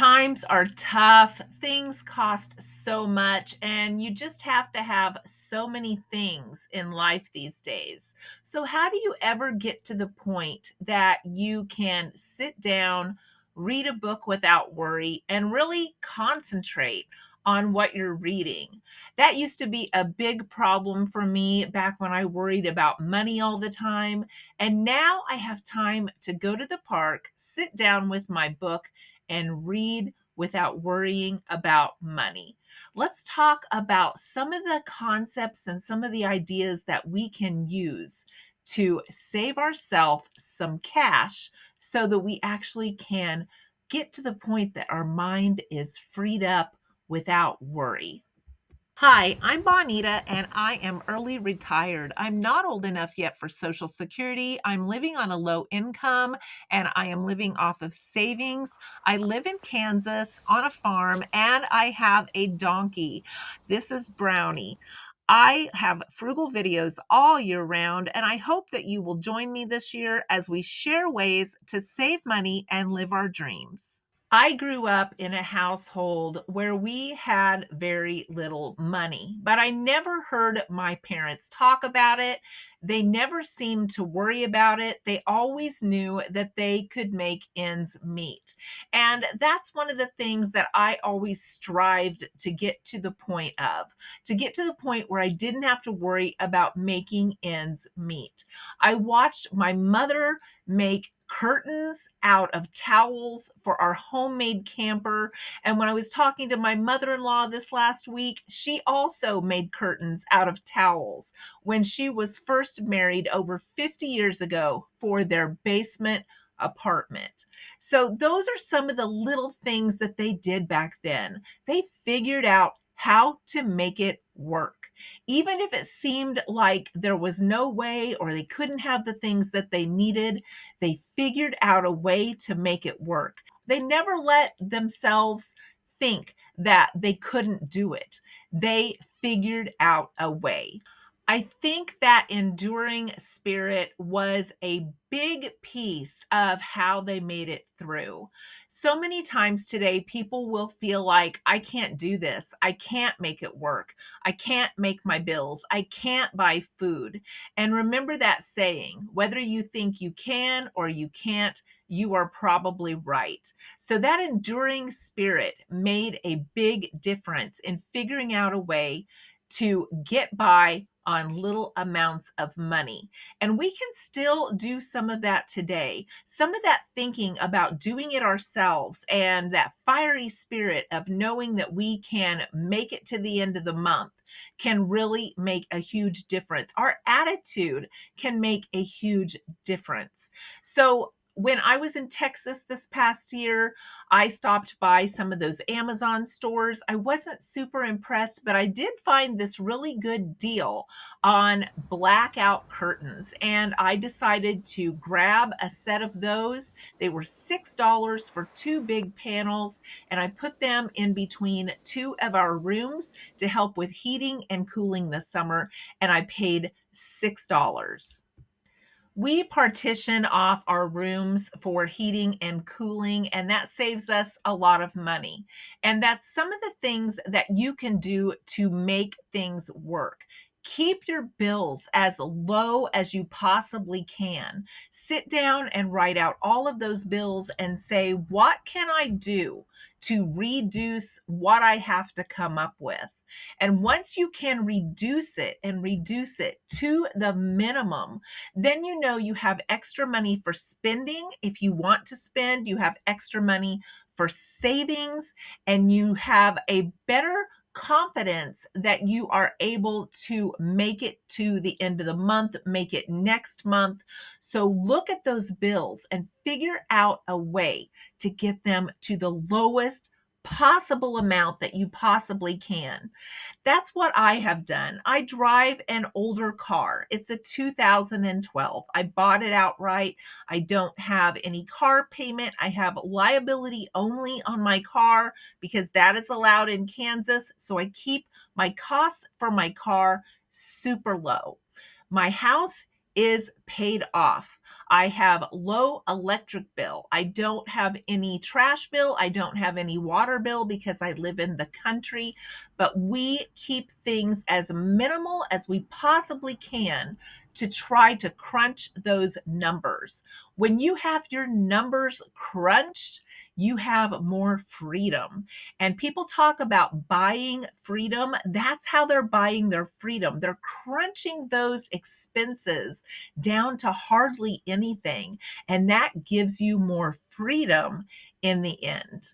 Times are tough. Things cost so much, and you just have to have so many things in life these days. So, how do you ever get to the point that you can sit down, read a book without worry, and really concentrate on what you're reading? That used to be a big problem for me back when I worried about money all the time. And now I have time to go to the park, sit down with my book and read without worrying about money. Let's talk about some of the concepts and some of the ideas that we can use to save ourselves some cash so that we actually can get to the point that our mind is freed up without worry. Hi, I'm Bonita and I am early retired. I'm not old enough yet for Social Security. I'm living on a low income and I am living off of savings. I live in Kansas on a farm and I have a donkey. This is Brownie. I have frugal videos all year round, and I hope that you will join me this year as we share ways to save money and live our dreams. I grew up in a household where we had very little money, but I never heard my parents talk about it. They never seemed to worry about it. They always knew that they could make ends meet. And that's one of the things that I always strived to get to the point of, to get to the point where I didn't have to worry about making ends meet. I watched my mother make curtains out of towels for our homemade camper. And when I was talking to my mother in law this last week, she also made curtains out of towels when she was first married over 50 years ago for their basement apartment. So, those are some of the little things that they did back then. They figured out how to make it work. Even if it seemed like there was no way or they couldn't have the things that they needed, they figured out a way to make it work. They never let themselves think that they couldn't do it. They figured out a way. I think that enduring spirit was a big piece of how they made it through. So many times today, people will feel like, I can't do this. I can't make it work. I can't make my bills. I can't buy food. And remember that saying, whether you think you can or you can't, you are probably right. So that enduring spirit made a big difference in figuring out a way to get by on little amounts of money. And we can still do some of that today. Some of that thinking about doing it ourselves and that fiery spirit of knowing that we can make it to the end of the month can really make a huge difference. Our attitude can make a huge difference. So, when I was in Texas this past year, I stopped by some of those Amazon stores. I wasn't super impressed, but I did find this really good deal on blackout curtains. And I decided to grab a set of those. They were $6 for two big panels, and I put them in between two of our rooms to help with heating and cooling this summer. And I paid $6. We partition off our rooms for heating and cooling, and that saves us a lot of money. And that's some of the things that you can do to make things work. Keep your bills as low as you possibly can. Sit down and write out all of those bills and say, what can I do to reduce what I have to come up with? And once you can reduce it to the minimum, then you know you have extra money for spending. If you want to spend, you have extra money for savings, and you have a better confidence that you are able to make it to the end of the month, make it next month. So look at those bills and figure out a way to get them to the lowest possible amount that you possibly can. That's what I have done. I drive an older car. It's a 2012. I bought it outright. I don't have any car payment. I have liability only on my car because that is allowed in Kansas. So I keep my costs for my car super low. My house is paid off. I have low electric bill. I don't have any trash bill. I don't have any water bill because I live in the country. But we keep things as minimal as we possibly can to try to crunch those numbers. When you have your numbers crunched, you have more freedom. And people talk about buying freedom. That's how they're buying their freedom. They're crunching those expenses down to hardly anything. And that gives you more freedom in the end.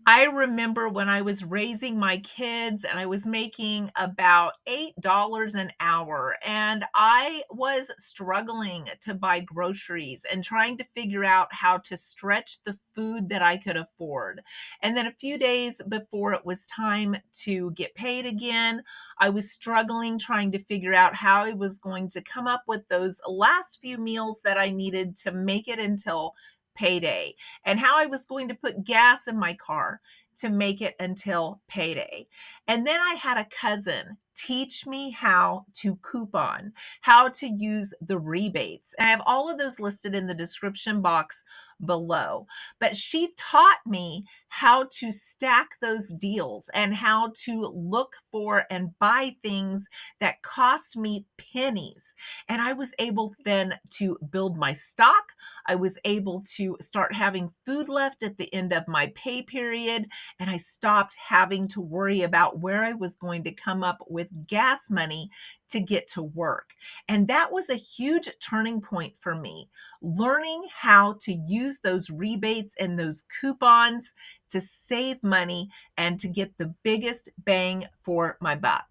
I remember when I was raising my kids and I was making about $8 an hour, and I was struggling to buy groceries and trying to figure out how to stretch the food that I could afford. And then a few days before it was time to get paid again, I was struggling trying to figure out how I was going to come up with those last few meals that I needed to make it until payday, and how I was going to put gas in my car to make it until payday. And then I had a cousin teach me how to coupon, how to use the rebates. And I have all of those listed in the description box below. But she taught me how to stack those deals and how to look for and buy things that cost me pennies. And I was able then to build my stock. I was able to start having food left at the end of my pay period, and I stopped having to worry about where I was going to come up with gas money to get to work. And that was a huge turning point for me, learning how to use those rebates and those coupons to save money and to get the biggest bang for my buck.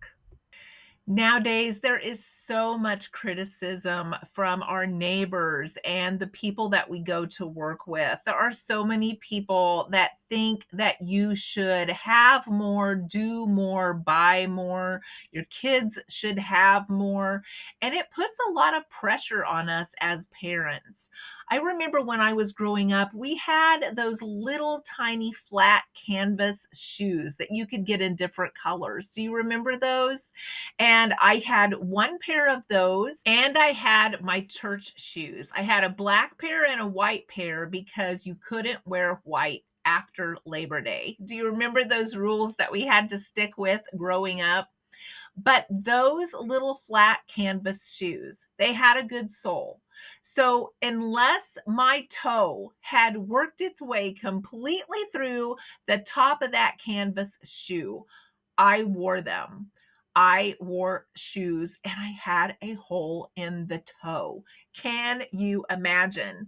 Nowadays, there is so much criticism from our neighbors and the people that we go to work with. There are so many people that think that you should have more, do more, buy more. Your kids should have more. And it puts a lot of pressure on us as parents. I remember when I was growing up, we had those little tiny flat canvas shoes that you could get in different colors. Do you remember those? And I had one pair of those, and I had my church shoes. I had a black pair and a white pair because you couldn't wear white after Labor Day. Do you remember those rules that we had to stick with growing up? But those little flat canvas shoes, they had a good sole. So unless my toe had worked its way completely through the top of that canvas shoe, I wore them. I wore shoes and I had a hole in the toe. Can you imagine?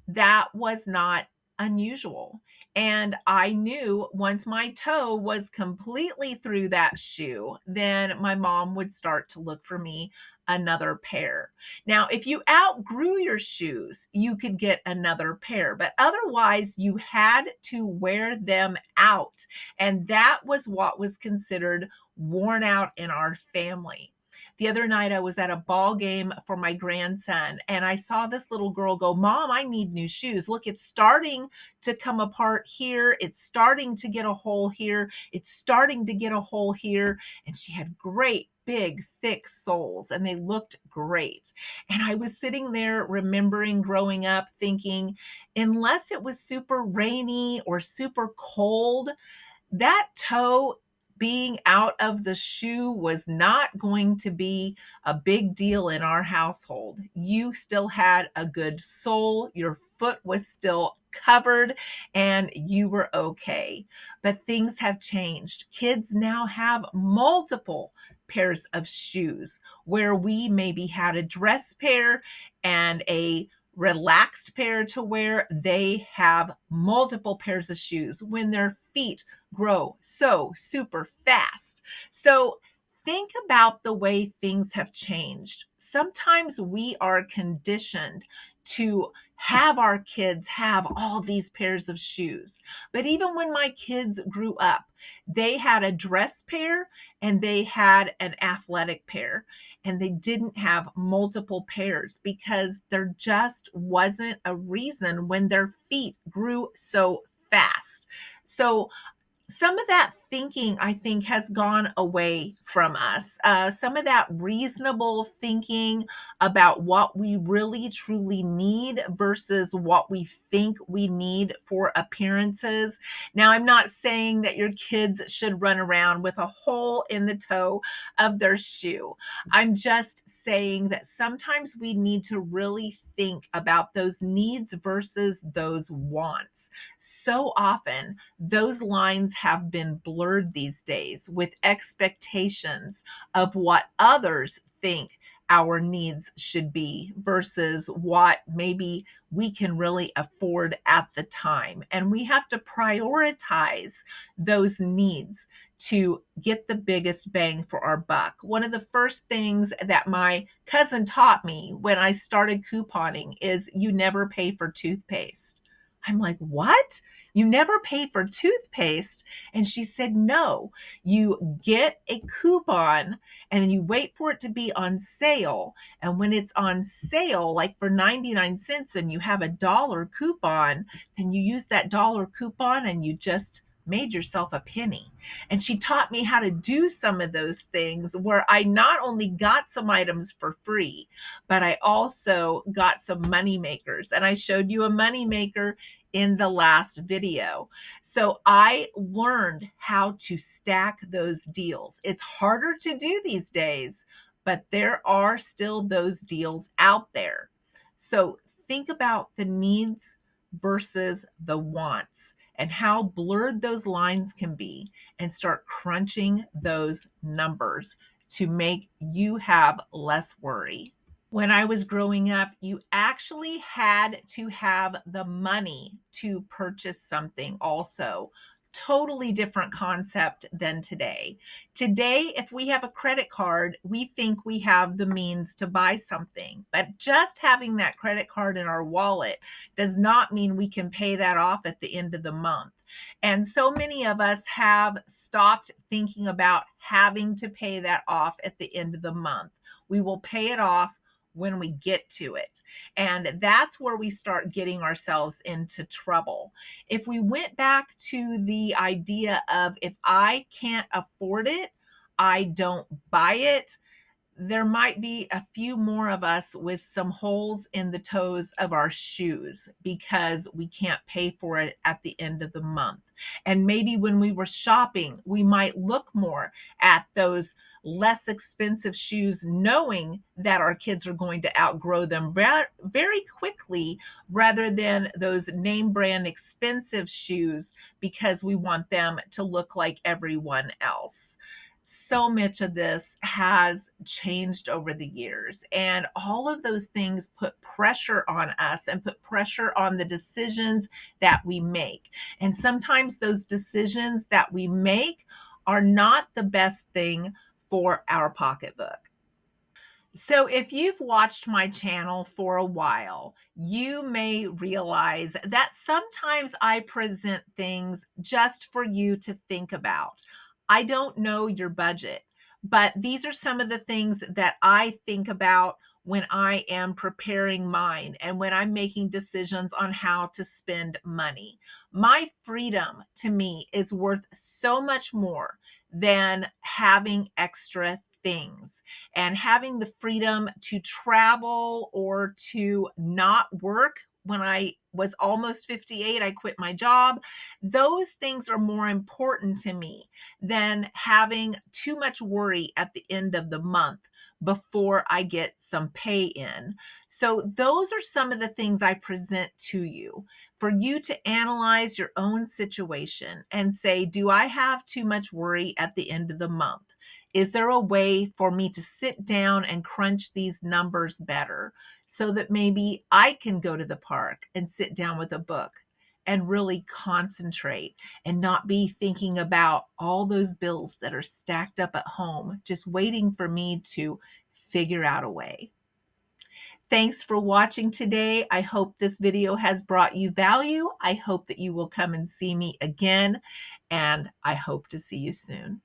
That was not unusual. And I knew once my toe was completely through that shoe, then my mom would start to look for me another pair. Now, if you outgrew your shoes, you could get another pair, but otherwise, you had to wear them out. And that was what was considered worn out in our family. The other night I was at a ball game for my grandson and I saw this little girl go, "Mom, I need new shoes. Look, it's starting to come apart here. It's starting to get a hole here. It's starting to get a hole here." And she had great big thick soles and they looked great. And I was sitting there remembering growing up thinking, unless it was super rainy or super cold, that toe being out of the shoe was not going to be a big deal in our household. You still had a good sole, your foot was still covered, and you were okay. But things have changed. Kids now have multiple pairs of shoes where we maybe had a dress pair and a relaxed pair to wear. They have multiple pairs of shoes when their feet grow so super fast. So think about the way things have changed. Sometimes we are conditioned to have our kids have all these pairs of shoes. But even when my kids grew up, they had a dress pair and they had an athletic pair, and they didn't have multiple pairs because there just wasn't a reason when their feet grew so fast. So some of that thinking, I think, has gone away from us. Some of that reasonable thinking about what we really truly need versus what we think we need for appearances. Now, I'm not saying that your kids should run around with a hole in the toe of their shoe. I'm just saying that sometimes we need to really think about those needs versus those wants. So often, those lines have been blurred these days with expectations of what others think our needs should be versus what maybe we can really afford at the time. And we have to prioritize those needs to get the biggest bang for our buck. One of the first things that my cousin taught me when I started couponing is you never pay for toothpaste. I'm like, what? You never pay for toothpaste? And she said, no, you get a coupon and then you wait for it to be on sale. And when it's on sale, like for 99 cents, and you have a dollar coupon, then you use that dollar coupon and you just made yourself a penny. And she taught me how to do some of those things where I not only got some items for free, but I also got some money makers. And I showed you a money maker in the last video. So I learned how to stack those deals. It's harder to do these days, but there are still those deals out there. So think about the needs versus the wants and how blurred those lines can be, and start crunching those numbers to make you have less worry. When I was growing up, you actually had to have the money to purchase something, also. Totally different concept than today. Today, if we have a credit card, we think we have the means to buy something. But just having that credit card in our wallet does not mean we can pay that off at the end of the month. And so many of us have stopped thinking about having to pay that off at the end of the month. We will pay it off when we get to it. And that's where we start getting ourselves into trouble. If we went back to the idea of if I can't afford it, I don't buy it, there might be a few more of us with some holes in the toes of our shoes because we can't pay for it at the end of the month. And maybe when we were shopping, we might look more at those less expensive shoes, knowing that our kids are going to outgrow them very quickly, rather than those name brand expensive shoes because we want them to look like everyone else. So much of this has changed over the years, and all of those things put pressure on us and put pressure on the decisions that we make. And sometimes those decisions that we make are not the best thing for our pocketbook. So, if you've watched my channel for a while, you may realize that sometimes I present things just for you to think about. I don't know your budget, but these are some of the things that I think about when I am preparing mine and when I'm making decisions on how to spend money. My freedom to me is worth so much more than having extra things, and having the freedom to travel or to not work. When I was almost 58, I quit my job. Those things are more important to me than having too much worry at the end of the month before I get some pay in. So, those are some of the things I present to you for you to analyze your own situation and say, do I have too much worry at the end of the month? Is there a way for me to sit down and crunch these numbers better so that maybe I can go to the park and sit down with a book and really concentrate and not be thinking about all those bills that are stacked up at home, just waiting for me to figure out a way? Thanks for watching today. I hope this video has brought you value. I hope that you will come and see me again, and I hope to see you soon.